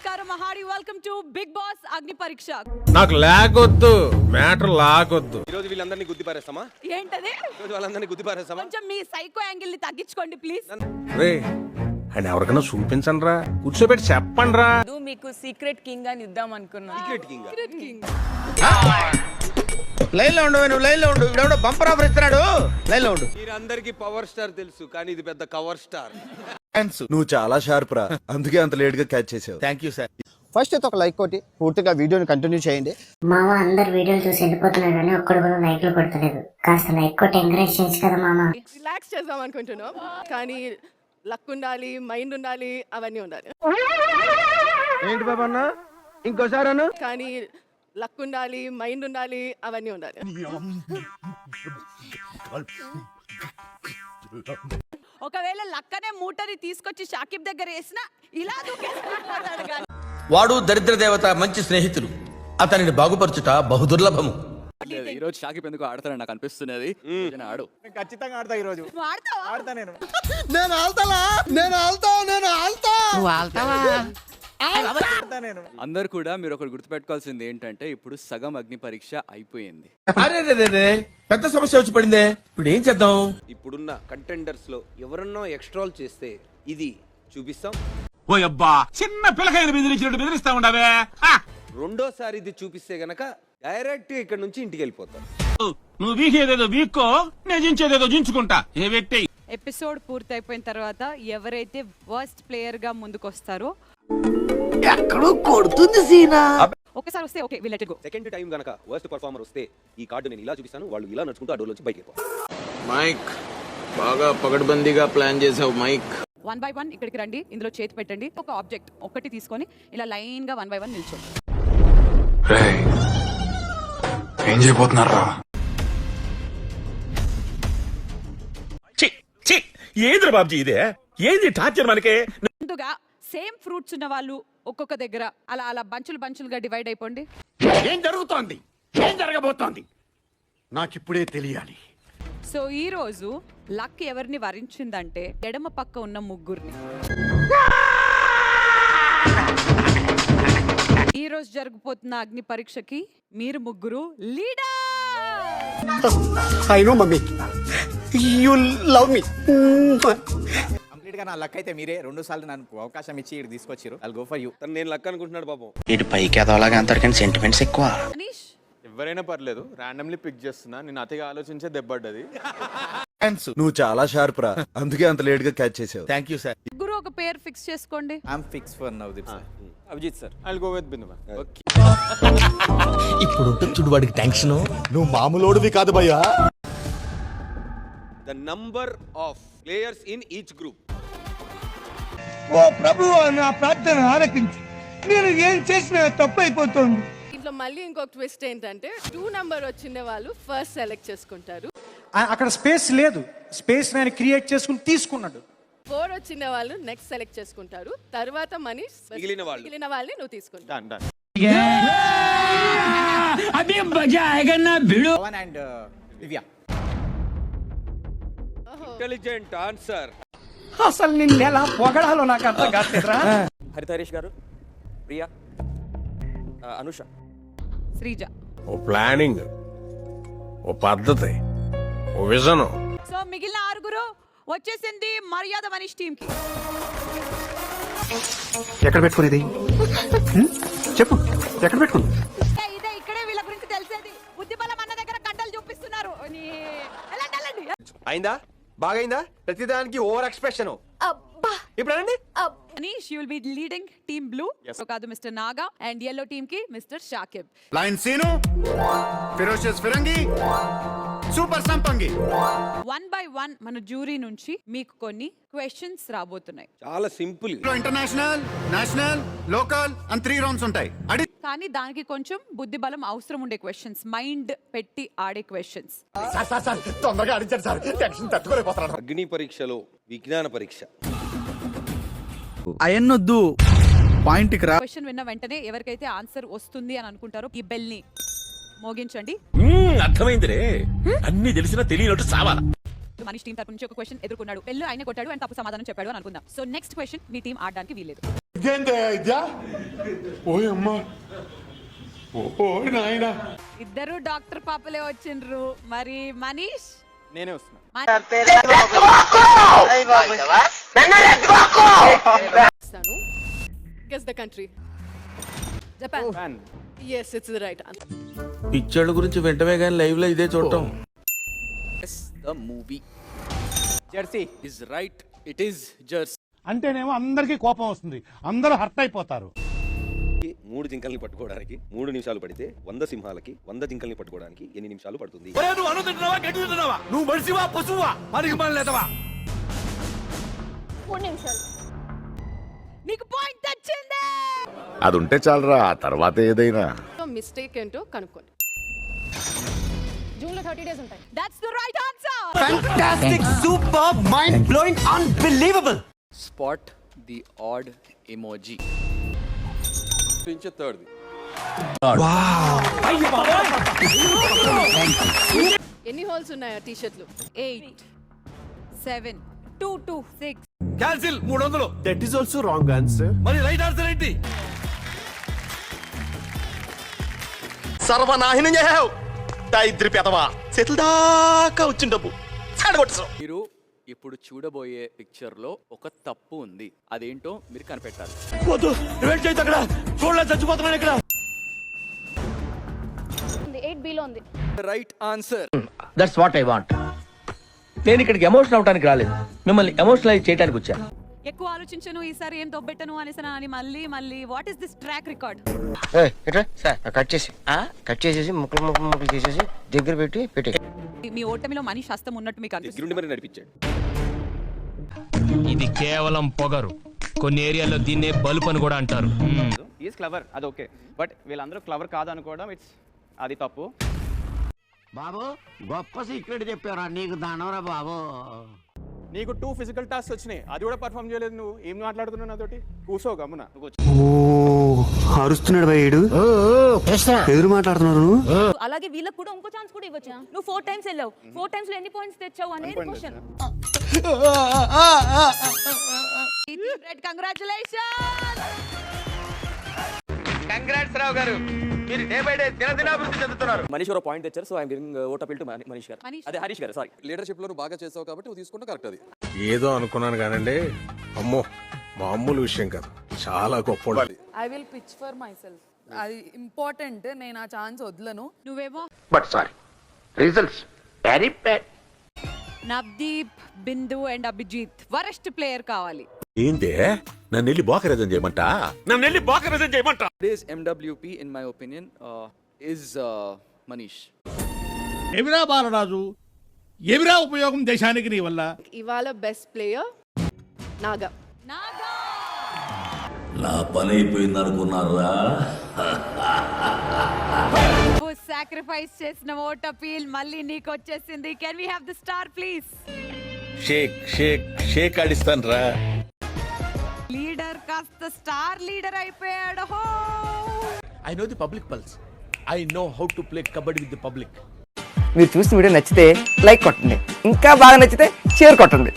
నమస్కారం మహాడి, welcome to big boss అగ్ని పరీక్ష. నాకు లాగొద్దు, మ్యాటర్ లాగొద్దు. ఈ రోజు వీళ్ళందరినీ గుద్ది పారేస్తామా? ఏంటది? ఈ రోజు వాళ్ళందరినీ గుద్ది పారేస్తామా? కొంచెం మీ సైకో యాంగిల్ ని తగ్గించుకోండి ప్లీజ్. రే అండ్ ఎవరికైనా చూపించండి రా, కూర్చోబెట్టి చెప్పండి రా. మీకు సీక్రెట్ కింగ్ అని ఇద్దాం అనుకున్నా. Secret king. లైన్ లో ఉండు, నువ్వు లైన్ లో ఉండు. ఇవిడెవడో బంపర్ ఆఫర్ ఇస్తున్నాడు, లైన్ లో ఉండు. మీరందరికీ పవర్ స్టార్ తెలుసు, కానీ ఇది పెద్ద కవర్ స్టార్. నువ్వు చాలా షార్ప్ రా, అందుకే అంత లేట్ గా క్యాచ్ చేసావు. Thank you sir. ఫస్ట్ అయితే ఒక లైక్ కొట్టి పూర్తిగా వీడియోని కంటిన్యూ చేయండి. మామ అందరు వీడియోలు చూసి వెళ్ళిపోతున్నారు కానీ ఒక్కడు కూడా లైక్లు కొడతలేదు. కాస్త లైక్ కొట్టి ఎంకరేజ్ చేయొచ్చు కదా మామ. రిలాక్స్ చేద్దాం అనుకుంటున్నాం, కానీ లక్ ఉండాలి, మైండ్ ఉండాలి, అవన్నీ ఉండాలి. ఏంటి బాబా అన్న, ఇంకోసారి అన్న. కానీ లక్ ఉండాలి, మైండ్ ఉండాలి, అవన్నీ ఉండాలి. ఒకవేళ లక్కనే మూటని తీసుకొచ్చి షాకిబ్ దగ్గర వేసినా ఇలా దూకేస్తాడు కానీ. వాడు దరిద్ర దేవత మంచి స్నేహితులు, అతనిని బాగుపరచుట బహుదుర్లభము. ఈ రోజు షాకిబ్ ఎందుకు ఆడతారని నాకు అనిపిస్తున్నది. ఆడు ఖచ్చితంగా ఆడతా ఈ రోజు. నువ్వు ఆడతావా? ఆడతా నేను ఆడతా. అందరు కూడా మీరు ఒకటి గుర్తుపెట్టుకోవాల్సింది ఏంటంటే ఇప్పుడు సగం అగ్ని పరీక్ష అయిపోయింది. అరే పెద్ద సమస్య వచ్చి పడిందే, ఇప్పుడు ఏం చేద్దాం? ఇప్పుడున్న కంటెండర్స్ లో ఎవరన్నా ఎక్స్ట్రాల్ చేస్తే ఇది చూపిస్తాం. ఓ అబ్బా, చిన్న పిల్లకాయలు బెదిరిస్తా ఉండవే. రెండోసారి ఇది చూపిస్తే గనక డైరెక్ట్ ఇక్కడ నుంచి ఇంటికి వెళ్ళిపోతాం. నువ్వు వీకేదేదో వీక్కో, నేను జించేదేదో జించుకుంటా. ఏ వ్యక్తి ఎపిసోడ్ పూర్తయిపోయిన తర్వాత ఎవరైతే వర్స్ట్ ప్లేయర్ గా ముందుకొస్తారో ఎక్కడో కొడుతుంది సీనా. ఒకసారి వస్తే okay, will let it go. Second time గనక వర్స్ట్ పర్ఫార్మర్ వస్తే ఈ కార్డు నేను ఇలా చూపిస్తాను, వాళ్ళు ఇలా నడుచుకుంటూ ఆ డోర్ నుంచి బయటికి వెళ్ళిపోతారు. మైక్ బాగా పగడ్బందీగా ప్లాన్ చేసావు మైక్. 1 by 1 ఇక్కడికి రండి, ఇందులో చేతి పెట్టండి. ఒక ఆబ్జెక్ట్ ఒకటి తీసుకొని ఇలా లైన్ గా 1 by 1 నిల్చోండి. ఏం చేయబోతున్నారా? ఏంద్ర బాబ్జీ ఇదే, ఏంది టార్చర్ మనకే? ముందుగా సేమ్ ఫ్రూట్స్ ఉన్న వాళ్ళు ఒక్కొక్క దగ్గర అలా అలా బంచులుగా డివైడ్ అయిపోండి. ఏం జరుగుతోంది, ఏం జరగబోతోంది నాకిప్పుడే తెలియాలి. సో ఈ రోజు లక్ ఎవరిని వరించిందంటే ఎడమ పక్క ఉన్న ముగ్గురిని. ఈ రోజు జరగబోతున్న అగ్ని పరీక్షకి మీరు ముగ్గురు leader. I know mummy, you love me. Complete గా నా లక్ అయితే మీరే 2 సార్లు నాకు అవకాశం ఇచ్చి ఇక్కడ తీసుకొచ్చారు. I'll go for you. తను నేను లక్ అనుకుంటున్నాడు పాపం. ఇటు పైకి అదోలాగా అంతరికని సెంటిమెంట్స్ ఎక్కువ. అనీష్ ఎవరైనా పర్లేదు, రాండమ్లీ పిక్ చేస్తున్నా. నేను అతిగా ఆలోచించే దెబ్బడ్డది. నువ్వు చాలా షార్ప్ రా, అందుకే అంత లేట్ గా క్యాచ్ చేసావు. Thank you sir. ముగ్గురు ఒక పేరు ఫిక్స్ చేసుకోండి. I'm fix for Navdeep sir. Abhijit sir, I'll go with Bindu. Okay, ఇప్పుడు చూడు వాడికి టెన్షన్. నువ్వు మామూలోడివి కాదు భయ్యా. The number of players in each group. ఓ ప్రభువా, నా ప్రార్థన ఆలకించు. నేను ఏం చేసినా తప్పు అయిపోతుంది. ఇంట్లో మళ్ళీ ఇంకొక ట్విస్ట్ ఏంటంటే 2 నెంబర్ వచ్చిన వాళ్ళు ఫస్ట్ సెలెక్ట్ చేసుకుంటారు. అక్కడ స్పేస్ లేదు, స్పేస్ నేను క్రియేట్ చేసుకుని తీసుకున్నాడు. 4 వచ్చిన వాళ్ళు నెక్స్ట్ సెలెక్ట్ చేసుకుంటారు. తర్వాత మనీష్ మిగిలిన వాళ్ళని నువ్వు తీసుకుంటావు. Pavan and Divya. Intelligent answer. అసలు నిన్ను ఎలా పొగడాలో నాకు అర్థం కాట్లేదురా. హరిత హరీష్ గారు, ప్రియా, అనుష, శ్రీజ. ఓ ప్లానింగ్, ఓ పద్ధతి, ఓ విజన్. సో మిగిలిన 6 వచ్చేసింది మర్యాద మనీష్ టీమ్ కి. ఎక్కడ పెట్టుకునేది చెప్పు, ఎక్కడ పెట్టుకుంది? ఇదే ఇక్కడే వీళ్ళ గురించి తెలిసేది. బుద్ధిబలం అన్న దగ్గర గంటలు చూపిస్తున్నారు. వెళ్ళండి. అయిందా? బాగైందా? ప్రతిదానికి ఓవర్ ఎక్స్ప్రెషన్. ఇప్పుడు అనండి. Manish, you will be leading team blue. So కాదు Mister Naga, and yellow team కి Mister Shakib. Line Seenu, ferocious ఫిరంగి, సూపర్ సంపంగి. 1 by 1 మన జ్యూరీ నుంచి మీకు కొన్ని క్వశ్చన్స్ రాబోతున్నాయి. చాలా సింపుల్. ఇంటర్నేషనల్, నేషనల్, లోకల్ అని 3 రౌండ్స్ ఉంటాయి. కానీ దానికి కొంచెం బుద్ధి బలం అవసరం ఉండే క్వశ్చన్స్, మైండ్ పెట్టి ఆడే క్వశ్చన్స్. తొందరగా అడిచారు సార్, టెన్షన్ తట్టుకోలేకపోతున్నాను. అగ్ని పరీక్షలో విజ్ఞాన పరీక్ష. అయన్నొద్దు, పాయింట్ కి రా. క్వశ్చన్ విన్న వెంటనే ఎవరికైతే ఆన్సర్ వస్తుంది అని అనుకుంటారో ఈ బెల్ ని మోగించండి. అర్థమైందిరే, అన్ని తెలిసినా తెలియనట్టు సావాలా. మనీష్ టీం తరపు నుంచి ఒక క్వశ్చన్ ఎదుర్కొన్నాడు. పెళ్ళు ఆయన కొట్టాడు అండ్ తప్పు సమాధానం చెప్పాడు అని అనుకుందాం. సో నెక్స్ట్ క్వశ్చన్ మీ టీం ఆడడానికి వీల్లేదు. ఇద్దరు డాక్టర్ పాపలే వచ్చిండ్రు. మరి మనీష్ నేనే వస్తున్నా. Guess the country. Japan. Yes, it's the right answer. పిచ్చోళ్ళ గురించి వెంటనే కానీ లైవ్ లో ఇదే చూడటం. The movie Jersey. Is right. It is Jersey. అంటేనేమో అందరికీ కోపం వస్తుంది, అందరూ హర్ట్ అయిపోతారు. 3 జింకల్ని పట్టుకోవడానికి 3 నిమిషాలు పడితే 100 సింహాలకి 100 జింకల్ని పట్టుకోవడానికి ఎన్ని నిమిషాలు పడుతుంది? నువ్వు అన్నం తింటున్నావా గడ్డి తింటున్నావా నువ్వు మనిషివా పశువా పనికి మన లేదవా 4 నిమిషాలు. నీకు పాయింట్ వచ్చింది. అది ఉంటే చాలరా, తర్వాత ఏదైనా. మిస్టేక్ ఏంటో కనుక్కోండి. జూన్లో 30 days ఉంటాయి. That's the right answer. Fantastic super mind blowing unbelievable. Spot the add emoji. Third. ఎన్ని హోల్స్ ఉన్నాయా టీ షర్ట్లు? 8 7 2 2 6. Cancel 300. That is also wrong answer. మరి రైట్ ఆన్సర్ ఏంటి? సర్వనాశనం చేసావు దరిద్రి పెదవా. చేతుల దాకా వచ్చిన డబ్బు చెడగొట్టేసావు. మీరు ఇప్పుడు చూడబోయే పిక్చర్ లో ఒక తప్పు ఉంది. అదేంటో మీరు కనిపెట్టాలి. వద్దు వెయిట్ చేయొద్దు, అక్కడ చూడలే చచ్చిపోతున్నాను ఇక్కడ. 8B లో ఉంది. Right answer. That's what I want. నేను ఇక్కడికి ఎమోషనల్ అవడానికి రాలేదు, మిమ్మల్ని ఎమోషనలైజ్ చేయడానికి వచ్చాను. ఎక్కువ ఆలోచించను, ఈసారి ఏం దొబ్బెట్టను అనేసనా అని మళ్ళీ what is this track record? Cut చేసేసి ముక్కలు చేసేసి దగ్గర పెట్టి మీ ఓటమిలో మనీష్ హస్తం ఉన్నట్టు మీకు అనిపిస్తుంది? దగ్గరుండి మరి నడిపించాడు. ఇది కేవలం పొగరు. కొన్ని ఏరియాలో దీన్నే బలుపు అని కూడా అంటారు. ఈజ్ క్లవర్, అది ఓకే. బట్ వీళ్ళందరూ క్లవర్ కాదు అనుకోవడం అది తప్పు. బాబు గొప్ప సీక్రెట్ చెప్పారా నీకు, దానవరా బాబు. నీకు 2 ఫిజికల్ టాస్క్ వచ్చినాయి, అది కూడా పర్ఫామ్ చేయలేదు. నువ్వు ఏం మాట్లాడుతున్నావు నాతోటి? కూసో గమ్మున. అరుస్తున్నాడు భయ్యుడు, ఎదురు మాట్లాడుతున్నారు. అలాగే వీళ్ళకి కూడా ఇంకో ఛాన్స్ కూడా ఇవ్వచ్చు. నువ్వు 4 times వెళ్ళావు, 4 times లో ఎన్ని పాయింట్స్ తెచ్చావు అనేది క్వశ్చన్. కంగ్రాట్స్ రావు గారు, మీరు డే బై డే దినదినాభివృద్ధి చెందుతున్నారు. మనీష్ గారు పాయింట్ తెచ్చారు. So I'm giving vote appeal to Manish గారు. అదే హరీష్ గారు, సారీ. లీడర్షిప్ లో నువ్వు బాగా చేసావు కాబట్టి నువ్వు తీసుకుంటే కరెక్ట్. అది ఏదో అనుకున్నాను కానండి, అమ్మో మామూలు విషయం కాదు, చాలా గొప్ప. I will pitch for myself. అది ఇంపార్టెంట్. నేను ఆ ఛాన్స్ వదలను. నువ్వేమో but sorry, results very bad. Navdeep, Bindu and Abhijit worst player కావాలి. ఏంటే నన్ను వెళ్ళి బోకరేజం చేయమంటా? Today's MWP in my opinion is Manish. ఎవిరా Balaraju, ఎవిరా ఉపయోగం దేశానికి నీ వల్ల? ఇవాళ బెస్ట్ ప్లేయర్ నాగా. నా పని అయిపోయింది అనుకున్నారా? నువ్వు సాక్రిఫైస్ చేసిన ఓట్ అపీల్ మళ్ళీ నీకు వచ్చేసింది. Can we have the star please? Shake ఆడిస్తాను రా. లీడర్ కాస్త స్టార్ లీడర్ అయిపోయాడు. I know the public pulse. I know how to play kabaddi with the public. మీరు చూసిన వీడియో నచ్చితే లైక్ కొట్టండి, ఇంకా బాగా నచ్చితే షేర్ కొట్టండి.